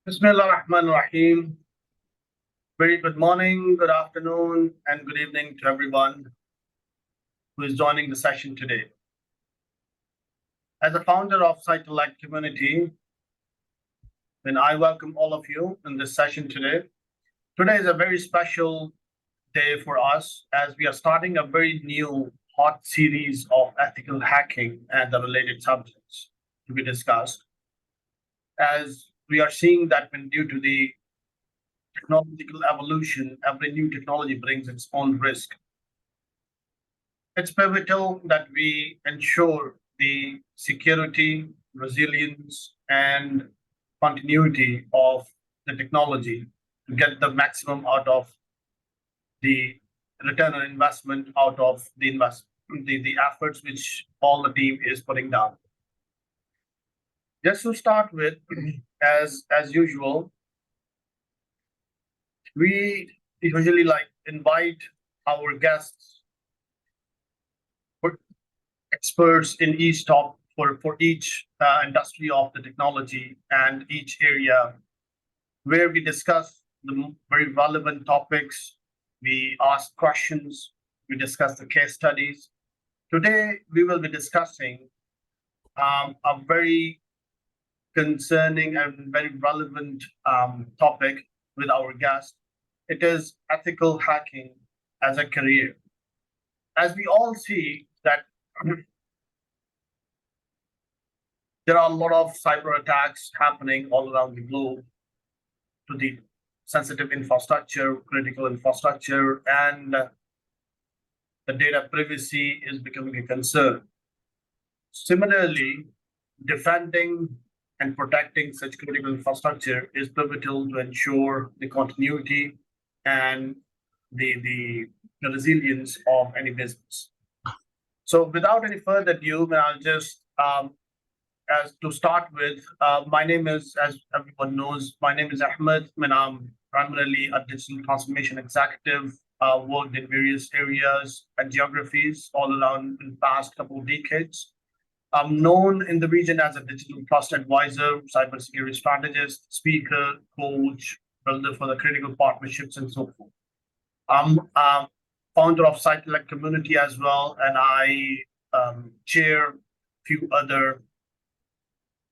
Bismillah Rahman Rahim. Very good morning, good afternoon, and good evening to everyone who is joining the session today. As a founder of Cytellite community, then I welcome all of you in this session today. Today is a very special day for us as we are starting a very new hot series of ethical hacking and the related subjects to be discussed. As we are seeing that when due to the technological evolution, every new technology brings its own risk. It's pivotal that we ensure the security, resilience, and continuity of the technology to get the maximum out of the return on investment out of the efforts which all the team is putting down. Just to start with, as usual, we usually invite our guests experts in each top for each industry of the technology and each area where we discuss the very relevant topics, we ask questions, we discuss the case studies. Today we will be discussing a very concerning and very relevant topic with our guest. It is ethical hacking as a career. As we all see that there are a lot of cyber attacks happening all around the globe to the sensitive infrastructure, critical infrastructure, and the data privacy is becoming a concern. Similarly, defending and protecting such critical infrastructure is pivotal to ensure the continuity and the resilience of any business. So without any further ado, I'll just as to start with, my name is, as everyone knows, my name is Ahmed, and I'm primarily a digital transformation executive. Worked in various areas and geographies all around in the past couple of decades. I'm known in the region as a digital trust advisor, cybersecurity strategist, speaker, coach, builder for the critical partnerships, and so forth. I'm founder of Cytellite community as well, and I chair a few other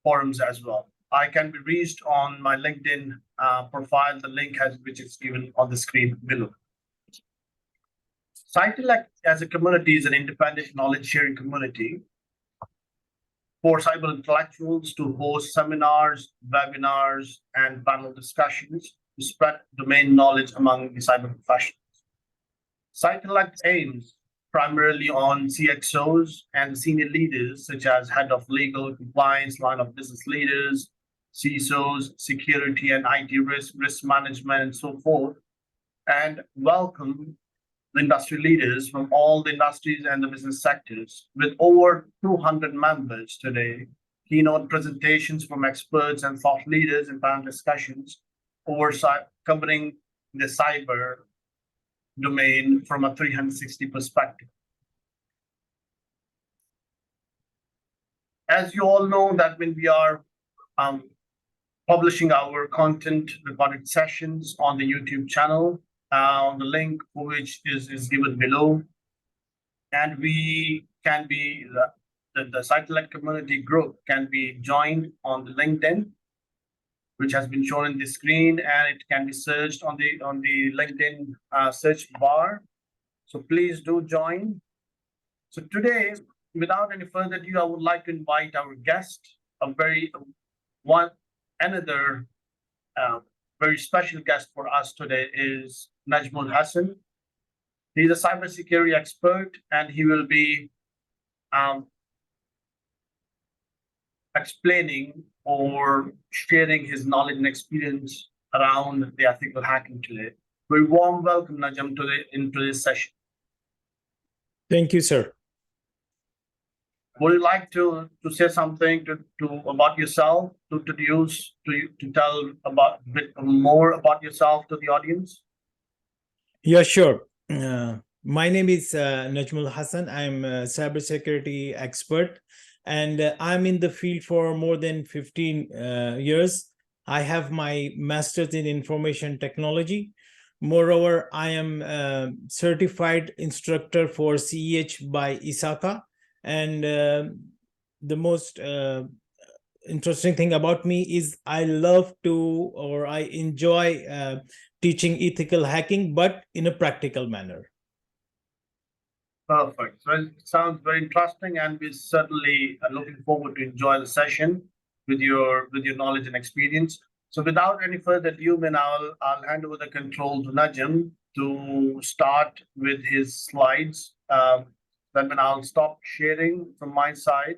forums as well. I can be reached on my LinkedIn profile. The link which is given on the screen below. Cytellite as a community is an independent knowledge sharing community for cyber intellectuals to host seminars, webinars, and panel discussions to spread domain knowledge among the cyber professionals. Cytellite aims primarily on CXOs and senior leaders such as head of legal, compliance, line of business leaders, CISOs, security and IT risk management, and so forth, and welcome the industry leaders from all the industries and the business sectors. With over 200 members today, keynote presentations from experts and thought leaders and panel discussions covering the cyber domain from a 360 perspective. As you all know that when we are publishing our content recorded sessions on the YouTube channel, the link for which is given below, and we can be the Cytellite community group can be joined on the LinkedIn, which has been shown in the screen, and it can be searched on the LinkedIn search bar. So please do join. So today, without any further ado, I would like to invite our guest, another very special guest for us today is Najmul Hassan. He's a cybersecurity expert, and he will be explaining or sharing his knowledge and experience around the ethical hacking today. Very warm welcome, Najm, into this session. Thank you, sir. Would you like to say something to about yourself, to tell about a bit more about yourself to the audience? Yeah, sure. My name is Najmul Hassan. I'm a cybersecurity expert, and I'm in the field for more than 15 years. I have my master's in information technology. Moreover, I am a certified instructor for CEH by ISACA. And the most interesting thing about me is I love to, or I enjoy teaching ethical hacking, but in a practical manner. Perfect. So it sounds very interesting, and we certainly are looking forward to enjoy the session with your knowledge and experience. So without any further ado, then I'll hand over the control to Najm to start with his slides. Then I'll stop sharing from my side,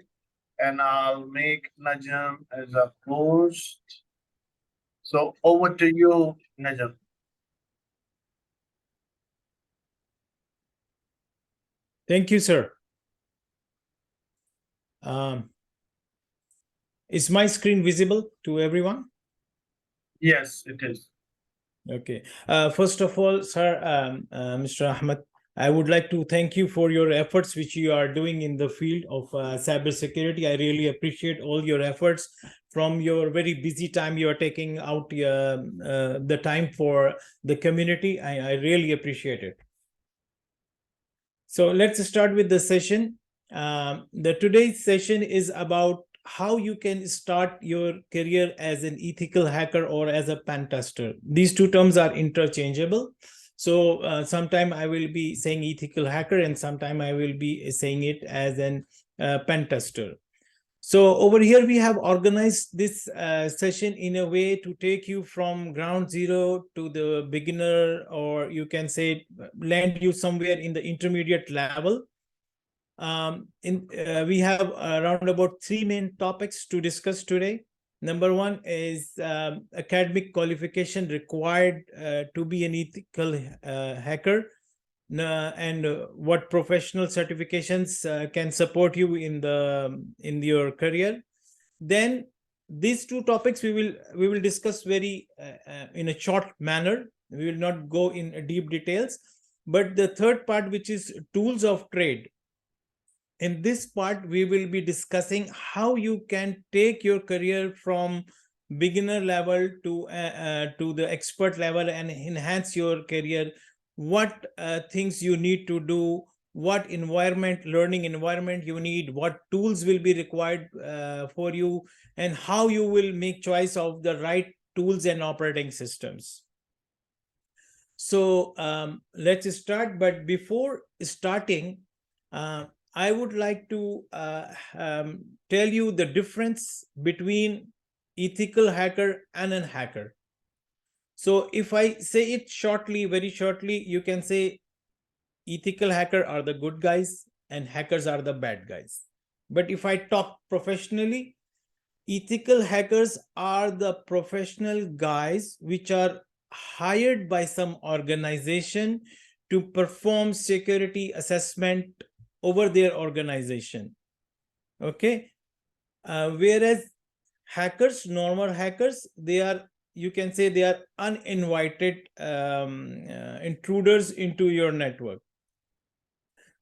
and I'll make Najm as a host. So over to you, Najm. Thank you, sir. Is my screen visible to everyone? Yes, it is. Okay. First of all, sir, Mr. Ahmed, I would like to thank you for your efforts which you are doing in the field of cybersecurity. I really appreciate all your efforts. From your very busy time, you are taking out the time for the community. I really appreciate it. So let's start with the session. Today's session is about how you can start your career as an ethical hacker or as a pen tester. These two terms are interchangeable. So sometime I will be saying ethical hacker, and sometime I will be saying it as an pen tester. So over here, we have organized this session in a way to take you from ground zero to the beginner, or you can say land you somewhere in the intermediate level. We have around about 3 main topics to discuss today. Number one is academic qualification required to be an ethical hacker, and what professional certifications can support you in your career. Then these two topics we will discuss very in a short manner. We will not go in deep details. But the third part, which is tools of trade, in this part we will be discussing how you can take your career from beginner level to the expert level and enhance your career. What things you need to do, what learning environment you need, what tools will be required for you, and how you will make choice of the right tools and operating systems. So let's start. But before starting, I would like to tell you the difference between ethical hacker and a hacker. So if I say it shortly, very shortly, you can say ethical hacker are the good guys and hackers are the bad guys. But if I talk professionally, ethical hackers are the professional guys which are hired by some organization to perform security assessment over their organization. Okay. Whereas hackers, normal hackers, they are, you can say, they are uninvited intruders into your network.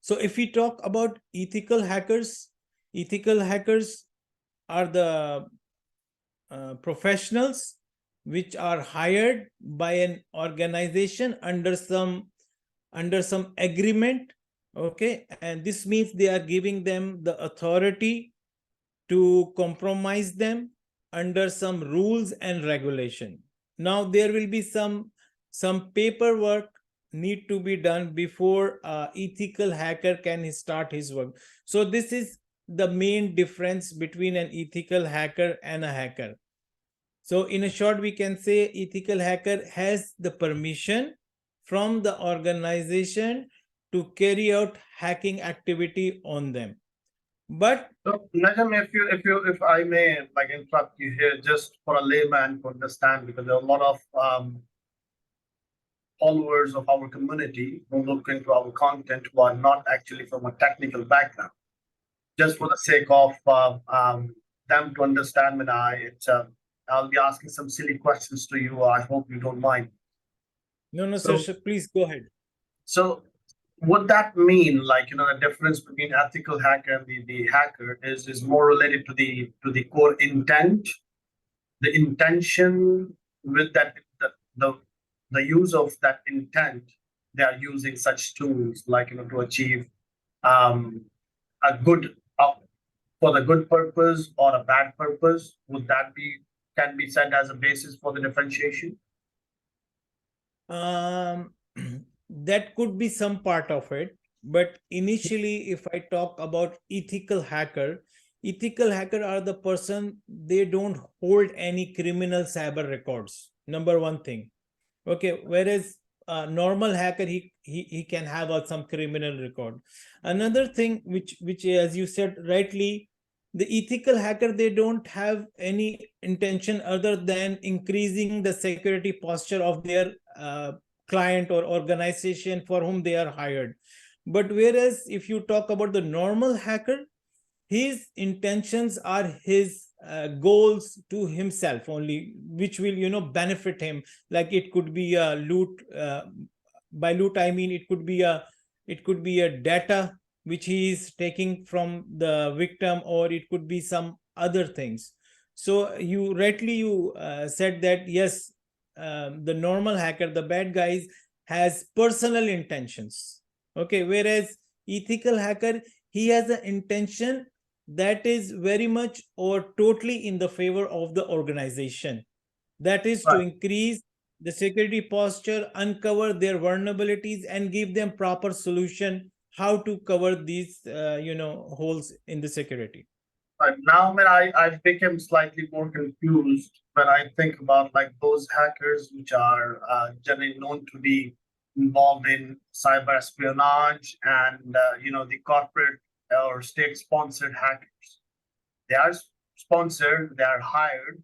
So if we talk about ethical hackers are the professionals which are hired by an organization under some agreement. Okay, and this means they are giving them the authority to compromise them under some rules and regulation. Now there will be some paperwork need to be done before ethical hacker can start his work. So this is the main difference between an ethical hacker and a hacker. So in a short, we can say ethical hacker has the permission from the organization to carry out hacking activity on them. But so, Najm, if I may like interrupt you here, just for a layman to understand, because there are a lot of followers of our community who look into our content who are not actually from a technical background. Just for the sake of them to understand, when I'll be asking some silly questions to you. I hope you don't mind. No, sir, please go ahead. So would that mean, like, the difference between ethical hacker and the hacker is more related to the core intent the intention with that, the use of that intent, they are using such tools like, to achieve a good, for the good purpose or a bad purpose. Would that be, can be said as a basis for the differentiation? That could be some part of it, but initially, if I talk about ethical hacker are the person, they don't hold any criminal cyber records, number one thing. Okay, whereas a normal hacker, he can have some criminal record. Another thing, which as you said rightly, the ethical hacker, they don't have any intention other than increasing the security posture of their client or organization for whom they are hired. But whereas if you talk about the normal hacker, his intentions are his goals to himself only, which will benefit him. Like it could be a loot. By loot I mean it could be a data which he is taking from the victim, or it could be some other things. So you said that yes, the normal hacker, the bad guys, has personal intentions. Okay, whereas ethical hacker, he has an intention that is very much or totally in the favor of the organization. That is to Right. increase the security posture, uncover their vulnerabilities, and give them proper solution how to cover these holes in the security. But now, when I became slightly more confused when I think about like those hackers which are generally known to be involved in cyber espionage and the corporate or state sponsored hackers. They are sponsored, they are hired,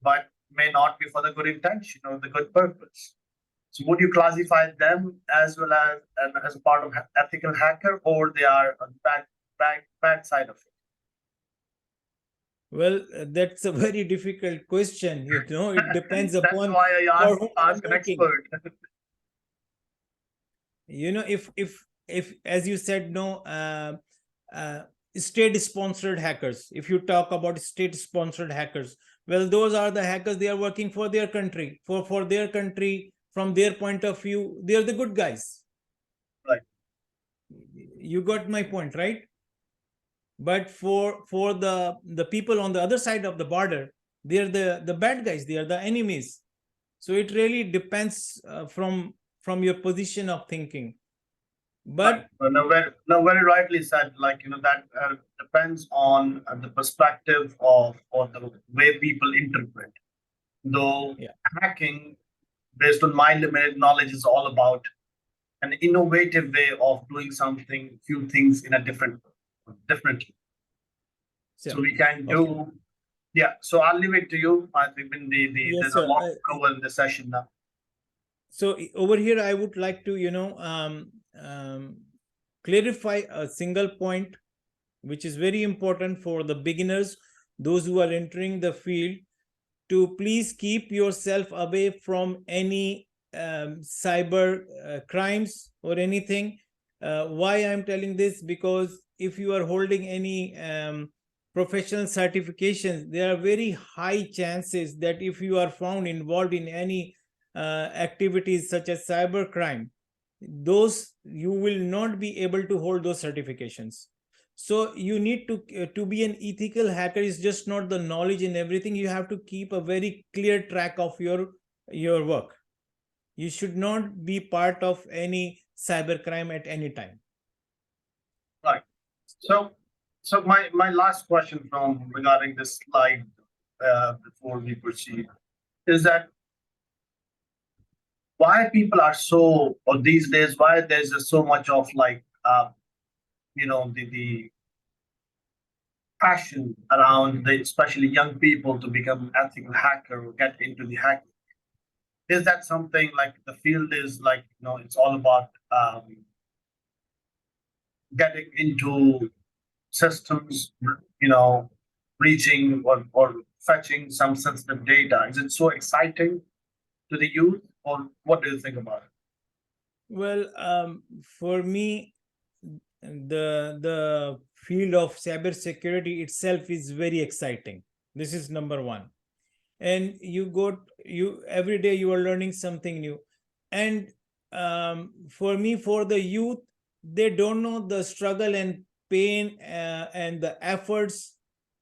but may not be for the good intention or the good purpose. So would you classify them as well as a part of ethical hacker, or they are a bad side of it? Well, that's a very difficult question. It depends That's upon why I for whom I'm ask an working. expert. If as you said, no, state sponsored hackers, if you talk about state sponsored hackers, well, those are the hackers, they are working for their country, for their country. From their point of view, they are the good guys. Right. You got my point, right? But for the people on the other side of the border, they are the bad guys, they are the enemies. So it really depends from your position of thinking. But no, very rightly said. Like that depends on the perspective of or the way people interpret. Though yeah, hacking, based on my limited knowledge, is all about an innovative way of doing something, few things in a differently. So we can do. okay. Yeah. So I'll leave it to you. I think Yes, there's a sir. lot to cover in the session now. So over here, I would like to clarify a single point, which is very important for the beginners, those who are entering the field, to please keep yourself away from any cyber crimes or anything. Why I'm telling this? Because if you are holding any professional certifications, there are very high chances that if you are found involved in any activities such as cyber crime, those you will not be able to hold those certifications. So you need to be an ethical hacker is just not the knowledge in everything. You have to keep a very clear track of your work. You should not be part of any cyber crime at any time. Right. So my last question from regarding this slide before we proceed is that why people are so, or these days, why there's just so much of like the passion around especially young people to become ethical hacker or get into the hacking. Is that something like the field is like it's all about getting into systems, reaching or fetching some sensitive data? Is it so exciting to the youth, or what do you think about it? Well, for me, the field of cybersecurity itself is very exciting. This is number one. and you every day you are learning something new. And for me, for the youth, they don't know the struggle and pain and the efforts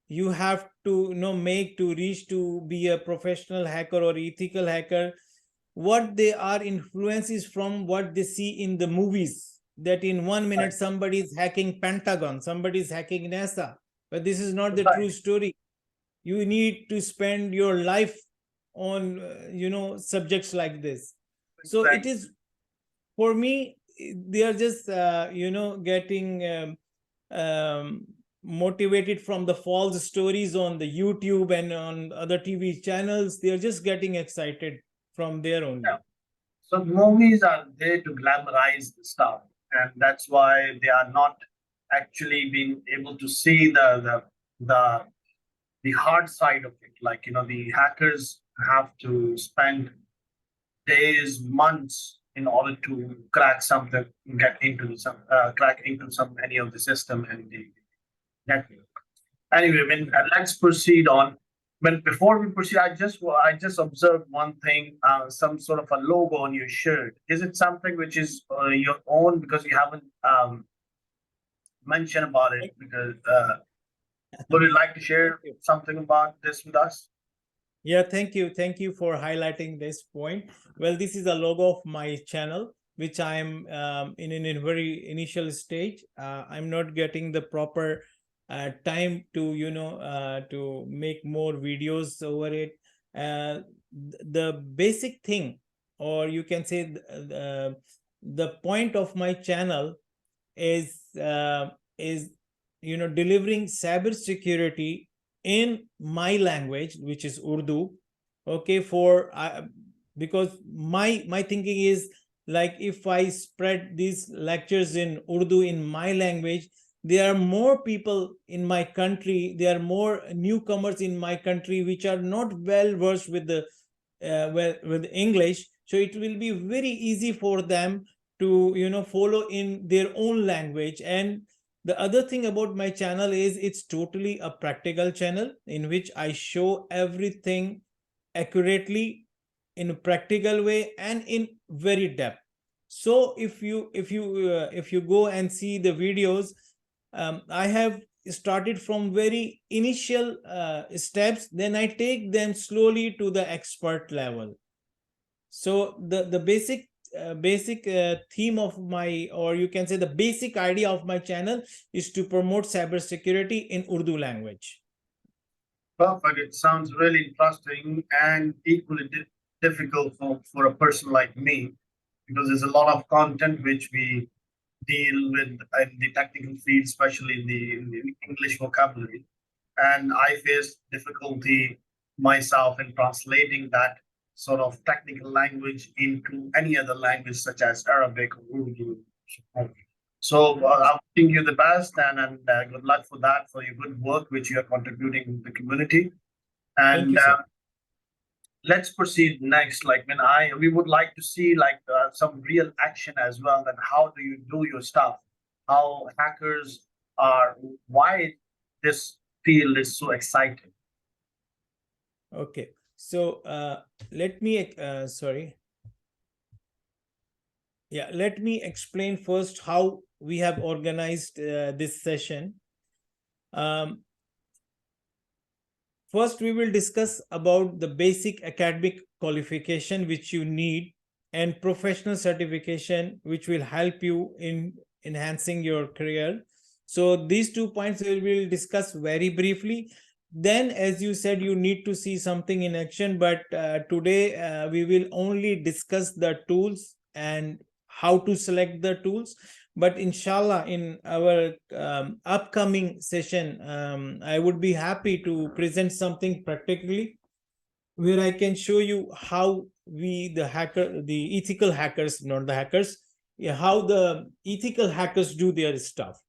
you have to make to reach to be a professional hacker or ethical hacker. What they are influences from what they see in the movies, that in 1 minute Right. somebody is hacking Pentagon, somebody is hacking NASA. But this is not the Right. true story. You need to spend your life on subjects like this. So it Exactly. is, for me, they are just getting motivated from the false stories on the YouTube and on other TV channels. They are just getting excited from there Yeah. only. So movies are there to glamorize the stuff, and that's why they are not actually being able to see the the hard side of it. Like, the hackers have to spend days, months in order to crack something, get into crack into some any of the system and the network. Anyway, let's proceed on. Before we proceed, I just observed one thing, some sort of a logo on your shirt. Is it something which is your own, because you haven't mentioned about it? Because would you like to Thank share you. something about this with us? Yeah, thank you. Thank you for highlighting this point. Well, this is a logo of my channel, which I'm in a very initial stage. I'm not getting the proper time to, to make more videos over it. The basic thing, or you can say the point of my channel is is delivering cybersecurity in my language, which is Urdu. Okay, for because my thinking is, like, if I spread these lectures in Urdu, in my language, there are more people in my country, there are more newcomers in my country which are not well versed with the with English. So it will be very easy for them to follow in their own language. And the other thing about my channel is it's totally a practical channel in which I show everything accurately, in a practical way, and in very depth. So if you go and see the videos, I have started from very initial steps, then I take them slowly to the expert level. So the basic theme of my, or you can say the basic idea of my channel, is to promote cybersecurity in Urdu language. Perfect. It sounds really interesting and equally difficult for a person like me, because there's a lot of content which we deal with in the technical field, especially in the English vocabulary. And I face difficulty myself in translating that sort of technical language into any other language, such as Arabic or Urdu. So I'm wishing you the best, and good luck for that, for your good work which you are contributing in the community. Thank And you, sir. let's proceed next. Like, we would like to see like some real action as well. And how do you do your stuff? How hackers are? Why this field is so exciting? Okay, so let me sorry. Yeah, let me explain first how we have organized this session. First, we will discuss about the basic academic qualification which you need, and professional certification which will help you in enhancing your career. So these 2 points we will discuss very briefly. Then, as you said, you need to see something in action, but today we will only discuss the tools and how to select the tools. But inshallah, in our upcoming session, I would be happy to present something practically, where I can show you how the ethical hackers, not the hackers, yeah, how the ethical hackers do their stuff.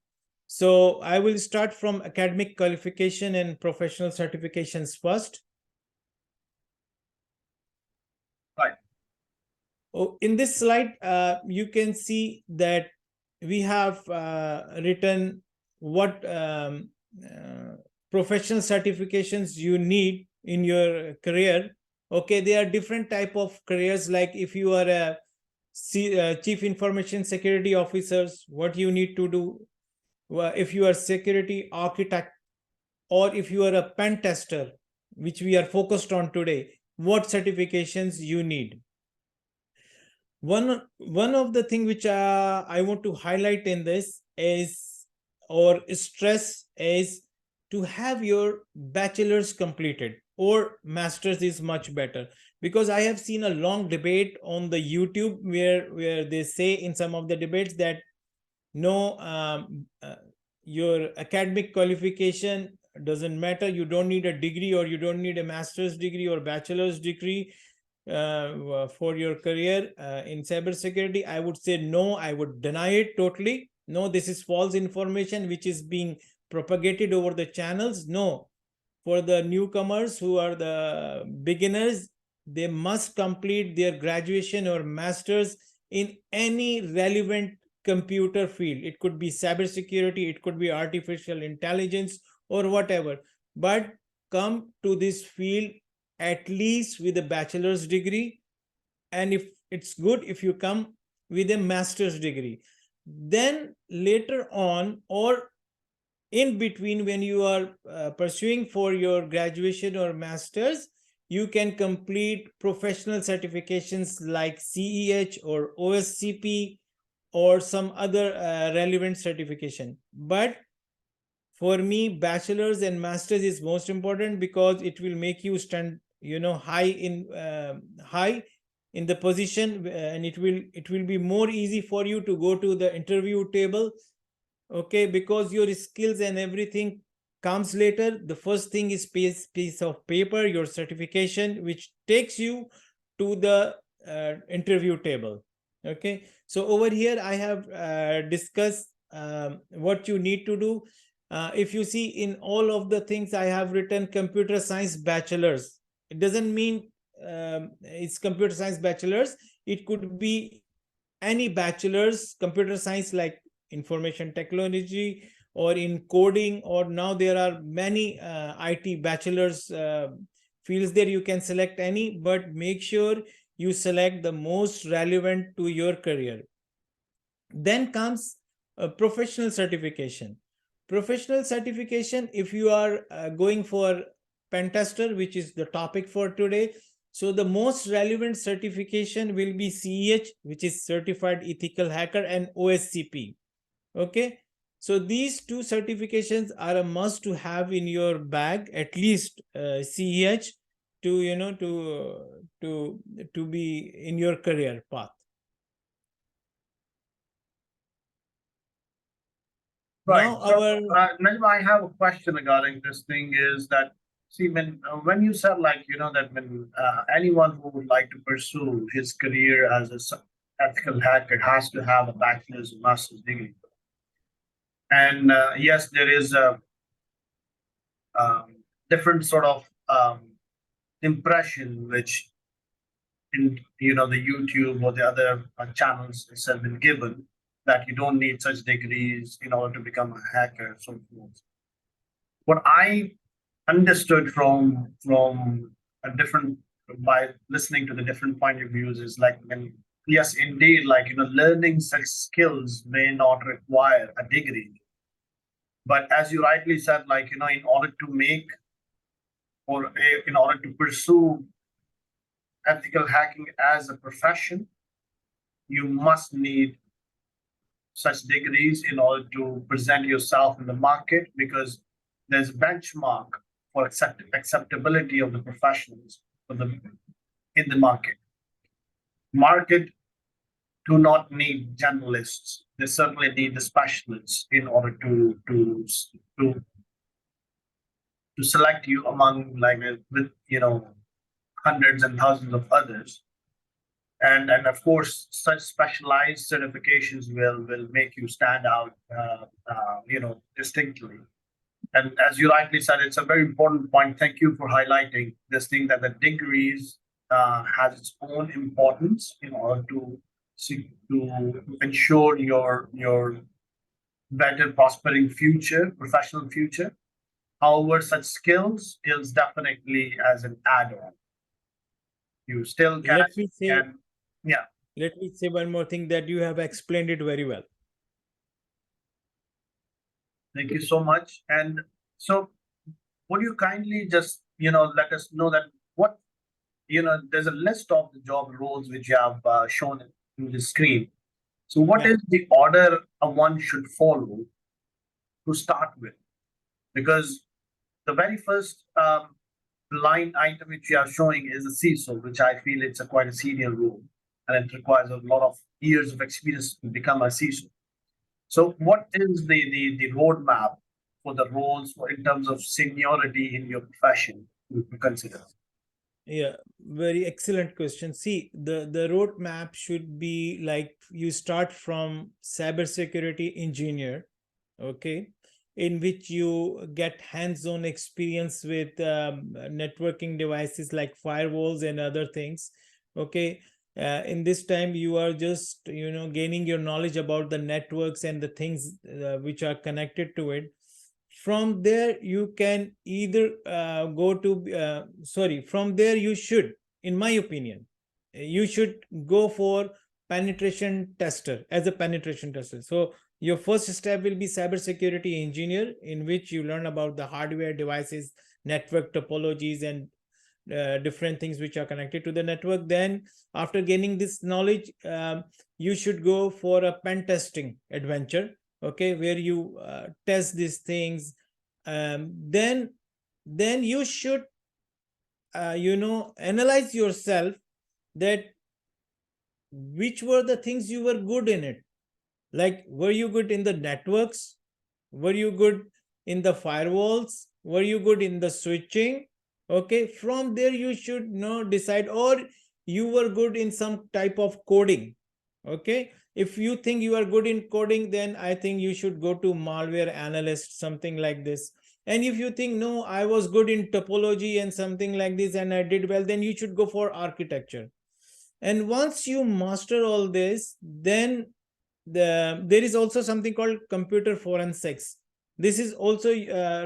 So I will start from academic qualification and professional certifications first. Right. Oh, in this slide, you can see that we have written what professional certifications you need in your career. Okay, there are different type of careers, like if you are a chief information security officers, what you need to do. If you are security architect, or if you are a pen tester, which we are focused on today, what certifications you need. One of the thing which I want to highlight in this is, or stress, is to have your bachelor's completed, or master's is much better. Because I have seen a long debate on the YouTube where they say in some of the debates that no, your academic qualification doesn't matter. You don't need a degree, or you don't need a master's degree or bachelor's degree for your career in cybersecurity. I would say no, I would deny it totally. No, this is false information which is being propagated over the channels. No, for the newcomers who are the beginners, they must complete their graduation or master's in any relevant computer field. It could be cybersecurity, it could be artificial intelligence, or whatever. But come to this field at least with a bachelor's degree, and if it's good if you come with a master's degree. Then later on, or in between, when you are pursuing for your graduation or master's, you can complete professional certifications like CEH or OSCP or some other relevant certification. But for me, bachelor's and master's is most important, because it will make you stand, high in the position, and it will be more easy for you to go to the interview table. Okay, because your skills and everything comes later. The first thing is piece of paper, your certification, which takes you to the interview table. Okay, so over here I have discussed what you need to do. If you see, in all of the things I have written computer science bachelor's. It doesn't mean it's computer science bachelor's. It could be any bachelor's computer science, like information technology or in coding, or now there are many IT bachelor's fields there. You can select any, but make sure you select the most relevant to your career. Then comes a professional certification. Professional certification, if you are going for pen tester, which is the topic for today, so the most relevant certification will be CEH, which is Certified Ethical Hacker, and OSCP. Okay, so these two certifications are a must to have in your bag, at least CEH, to to be in your career path. Right. Now So, our Najma, I have a question regarding this thing is that, see, when you said, like, that when anyone who would like to pursue his career as a ethical hacker has to have a bachelor's or master's degree. And yes, there is a different sort of impression which in the YouTube or the other channels have been given, that you don't need such degrees in order to become a hacker, so forth. What I understood from a different, by listening to the different point of views, is like, when, yes, indeed, like, learning such skills may not require a degree, but as you rightly said, like, in order to make, or in order to pursue ethical hacking as a profession, you must need such degrees in order to present yourself in the market, because there's a benchmark for acceptability of the professionals in the market. Market do not need generalists. They certainly need the specialists in order to select you among, like, with hundreds and thousands of others. And of course, such specialized certifications will make you stand out, distinctly. And as you rightly said, it's a very important point. Thank you for highlighting this thing, that the degrees has its own importance in order to ensure your better prospering future, professional future. However, such skills is definitely as an add-on. You still can, Let me say, yeah. let me say one more thing that you have explained it very well. Thank you so much. And so, would you kindly just let us know that what there's a list of the job roles which you have shown in the screen. So, what Yeah. is the order one should follow to start with? Because the very first line item which you are showing is a CISO, which I feel it's a quite a senior role, and it requires a lot of years of experience to become a CISO. So, what is the roadmap for the roles in terms of seniority in your profession to consider? Yeah, very excellent question. See, the roadmap should be like you start from cybersecurity engineer, okay, in which you get hands-on experience with networking devices like firewalls and other things. Okay, in this time you are just gaining your knowledge about the networks and the things which are connected to it. From there you can either go to from there you should, in my opinion, you should go for penetration tester, as a penetration tester. So your first step will be cybersecurity engineer, in which you learn about the hardware devices, network topologies, and different things which are connected to the network. Then after gaining this knowledge, you should go for a pen testing adventure, okay, where you test these things. Then you should analyze yourself, that which were the things you were good in it. Like, were you good in the networks? Were you good in the firewalls? Were you good in the switching? Okay, from there you should decide, or you were good in some type of coding. Okay, if you think you are good in coding, then I think you should go to malware analyst, something like this. And if you think, no, I was good in topology and something like this and I did well, then you should go for architecture. And once you master all this, then there is also something called computer forensics. This is also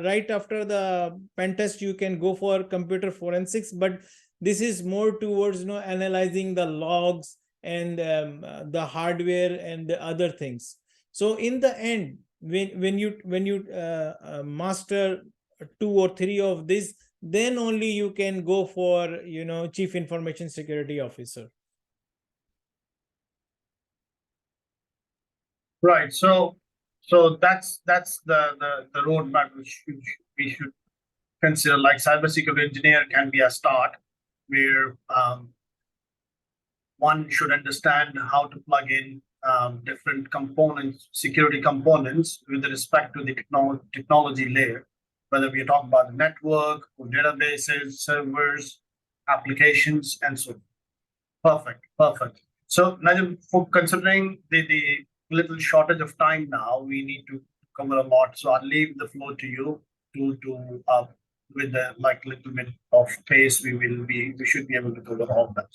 right after the pen test you can go for computer forensics, but this is more towards analyzing the logs and the hardware and the other things. So in the end, when you master 2 or 3 of this, then only you can go for chief information security officer. Right. So that's the roadmap which we should consider. Like cybersecurity engineer can be a start, where one should understand how to plug in different components, security components, with respect to the technology layer, whether we talk about the network or databases, servers, applications, and so on. Perfect, perfect. So, Najim, for considering the little shortage of time now, we need to cover a lot. So I'll leave the floor to you to with the like little bit of pace, we should be able to cover all that.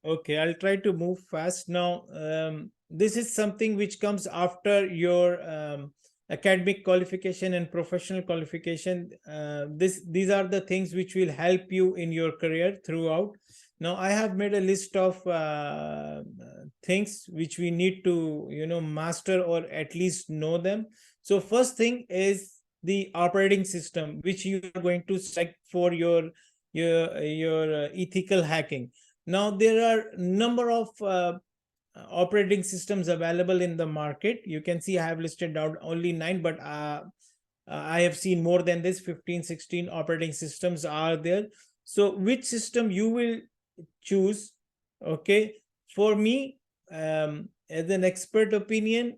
Okay, I'll try to move fast now. This is something which comes after your academic qualification and professional qualification. These are the things which will help you in your career throughout. Now, I have made a list of things which we need to, master or at least know them. So first thing is the operating system, which you are going to select for your ethical hacking. Now, there are number of operating systems available in the market. You can see I have listed out only 9, but I have seen more than this, 15, 16 operating systems are there. So which system you will choose? Okay, for me, as an expert opinion,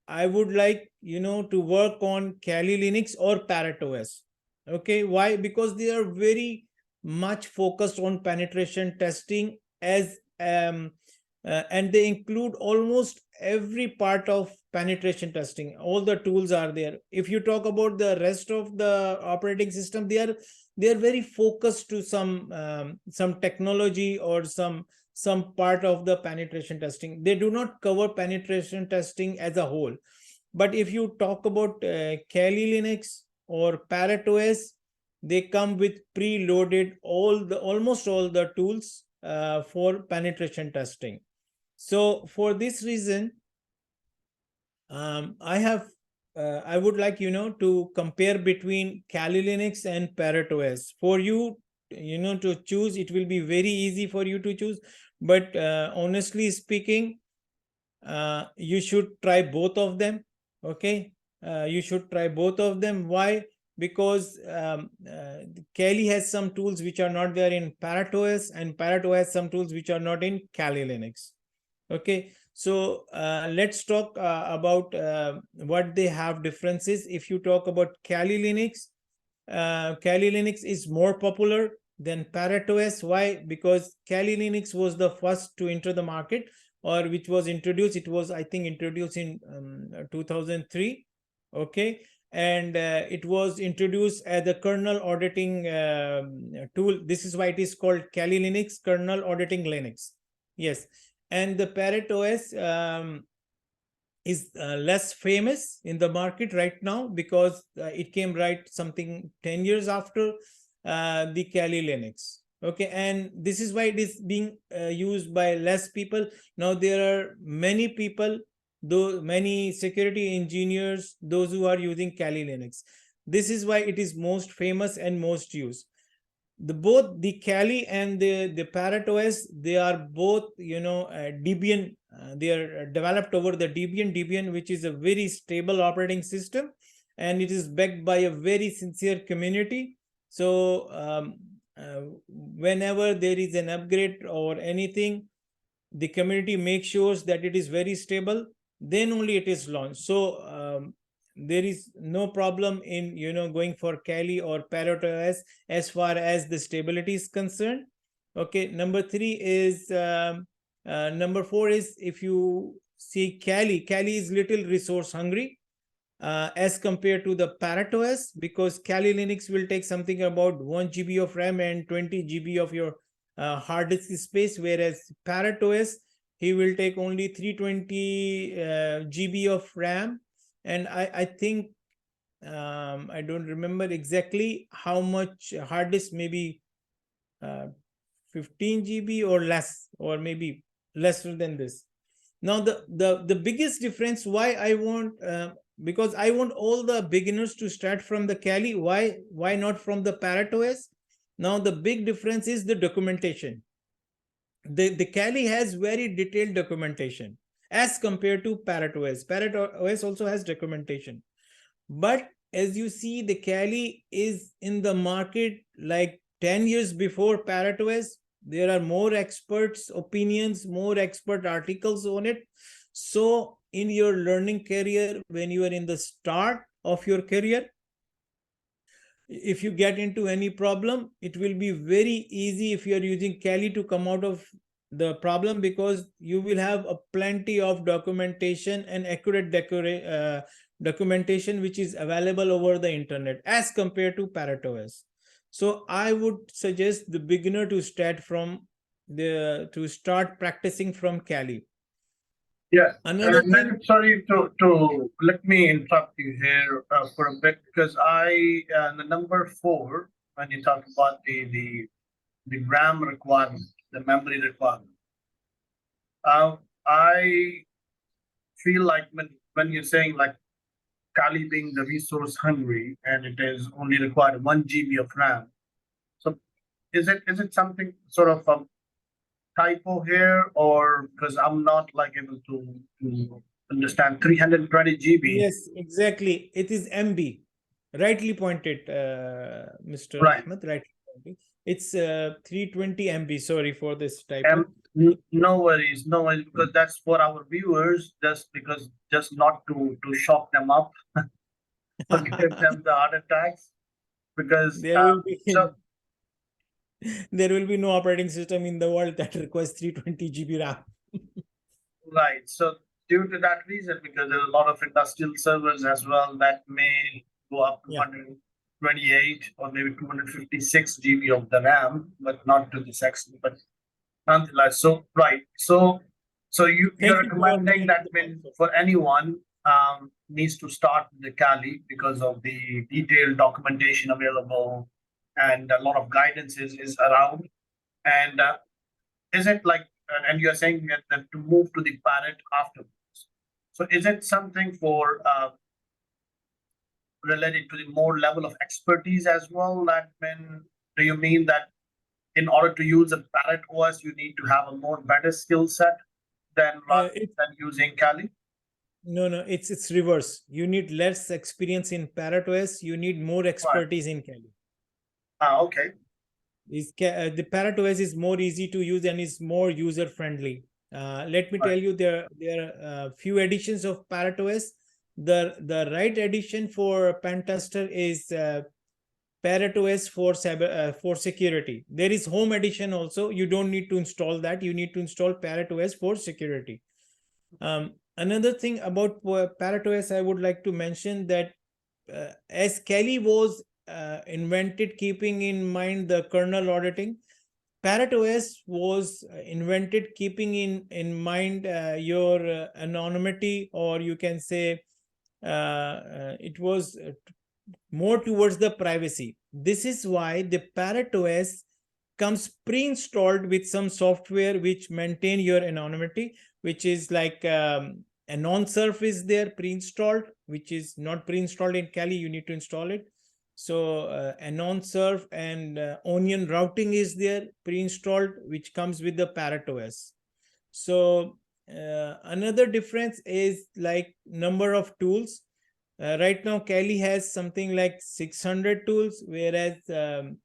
I would like to work on Kali Linux or Parrot OS. Okay, why? Because they are very much focused on penetration testing, as and they include almost every part of penetration testing. All the tools are there. If you talk about the rest of the operating system, they are very focused to some technology or some part of the penetration testing. They do not cover penetration testing as a whole. But if you talk about Kali Linux, or ParrotOS, they come with preloaded almost all the tools for penetration testing. So for this reason, I would like to compare between Kali Linux and ParrotOS. For you, to choose, it will be very easy for you to choose. But honestly speaking, you should try both of them. Okay, you should try both of them. Why? Because Kali has some tools which are not there in ParrotOS, and ParrotOS has some tools which are not in Kali Linux. Okay, so let's talk about what they have differences. If you talk about Kali Linux is more popular than ParrotOS. Why? Because Kali Linux was the first to enter the market, or which was introduced. It was, I think, introduced in 2003. Okay, and it was introduced as a kernel auditing tool. This is why it is called Kali Linux, kernel auditing Linux. Yes, and the ParrotOS is less famous in the market right now because it came right something 10 years after the Kali Linux. Okay, and this is why it is being used by less people. Now there are many people, though many security engineers, those who are using Kali Linux. This is why it is most famous and most used. Both the Kali and the ParrotOS, they are both Debian. They are developed over the Debian, which is a very stable operating system, and it is backed by a very sincere community. So whenever there is an upgrade or anything, the community makes sure that it is very stable, then only it is launched. So there is no problem in going for Kali or ParrotOS as far as the stability is concerned. Okay, number 3 is number 4 is, if you see Kali is little resource hungry as compared to the ParrotOS, because Kali Linux will take something about 1 GB of RAM and 20 GB of your hard disk space, whereas ParrotOS, he will take only 320 GB of RAM. And I think I don't remember exactly how much hard disk, maybe 15 GB or less, or maybe lesser than this. Now the biggest difference, why I want because I want all the beginners to start from the Kali. Why not from the ParrotOS? Now the big difference is the documentation. The Kali has very detailed documentation as compared to ParrotOS. ParrotOS also has documentation, but as you see, the Kali is in the market like 10 years before ParrotOS. There are more experts' opinions, more expert articles on it. So in your learning career, when you are in the start of your career, if you get into any problem, it will be very easy if you are using Kali to come out of the problem, because you will have a plenty of documentation and accurate documentation which is available over the internet as compared to ParrotOS. So I would suggest the beginner to start practicing from Kali. Yeah, Another thing, sorry to let me interrupt you here for a bit, because the number 4, when you talk about the RAM requirement, the memory requirement, I feel like when you're saying like Kali being the resource hungry and it is only required 1 GB of RAM, so is it something sort of a typo here, or because I'm not like able to understand 320 GB? yes, exactly. It is MB. Rightly pointed, Mr. Right. Ahmed. Rightly pointed. It's 320 MB. Sorry for this typo. No worries, because that's for our viewers, just not to shock them up or give them the heart attacks, because there will be no operating system in the world that requires 320 GB RAM. right. So due to that reason, because there are a lot of industrial servers as well that may go up to 128 or maybe 256 GB of the RAM, but not to this extent. But nonetheless, so right. So you're recommending that for anyone needs to start with the Kali because of the detailed documentation available and a lot of guidance is around. And is it like, and you're saying that to move to the Parrot afterwards. So is it something for related to the more level of expertise as well? That when do you mean that in order to use a Parrot OS, you need to have a more better skill set than rather than using Kali? No, it's reverse. You need less experience in Parrot OS. You need more expertise in Kali. Okay. The Parrot OS is more easy to use and is more user friendly. Let me tell you, there are few editions of Parrot OS. The right edition for pen tester is Parrot OS for security. There is home edition also. You don't need to install that. You need to install Parrot OS for security. Another thing about Parrot OS, I would like to mention that as Kali was invented keeping in mind the kernel auditing, Parrot OS was invented keeping in mind your anonymity, or you can say it was more towards the privacy. This is why the Parrot OS comes pre-installed with some software which maintain your anonymity, which is like AnonSurf is there pre-installed, which is not pre-installed in Kali. You need to install it. So AnonSurf and Onion routing is there pre-installed, which comes with the Parrot OS. So another difference is like number of tools. Right now, Kali has something like 600 tools, whereas the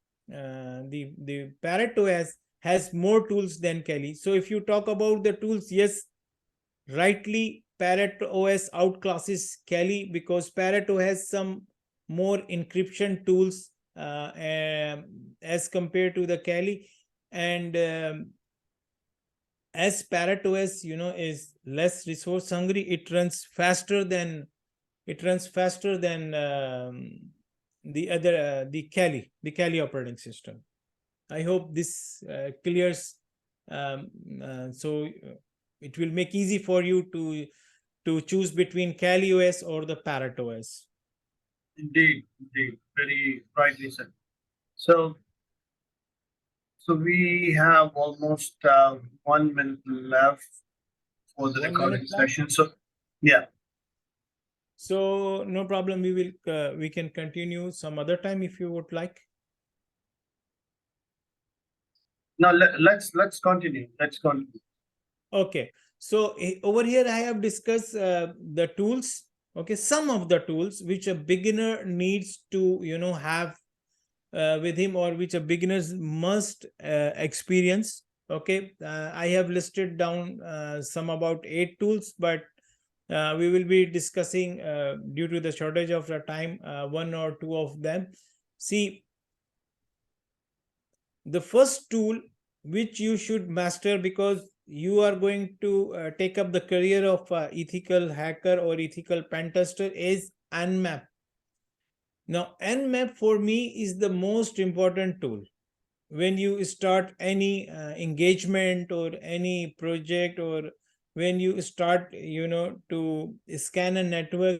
Parrot OS has more tools than Kali. So if you talk about the tools, yes, rightly Parrot OS outclasses Kali because Parrot OS has some more encryption tools as compared to the Kali, and as Parrot OS, is less resource hungry, it runs faster than the Kali operating system. I hope this clears. So it will make easy for you to choose between Kali OS or the Parrot OS. Indeed, very rightly said. So we have almost 1 minute left for the recording session. So yeah. So no problem. We can continue some other time if you would like. No, let's continue. Let's continue. Okay. So over here I have discussed the tools. Okay, some of the tools which a beginner needs to have with him, or which a beginners must experience. Okay, I have listed down some about 8 tools, but we will be discussing due to the shortage of the time 1 or 2 of them. See, the first tool which you should master, because you are going to take up the career of ethical hacker or ethical pen tester, is Nmap. Now, Nmap for me is the most important tool. When you start any engagement or any project, or when you start to scan a network,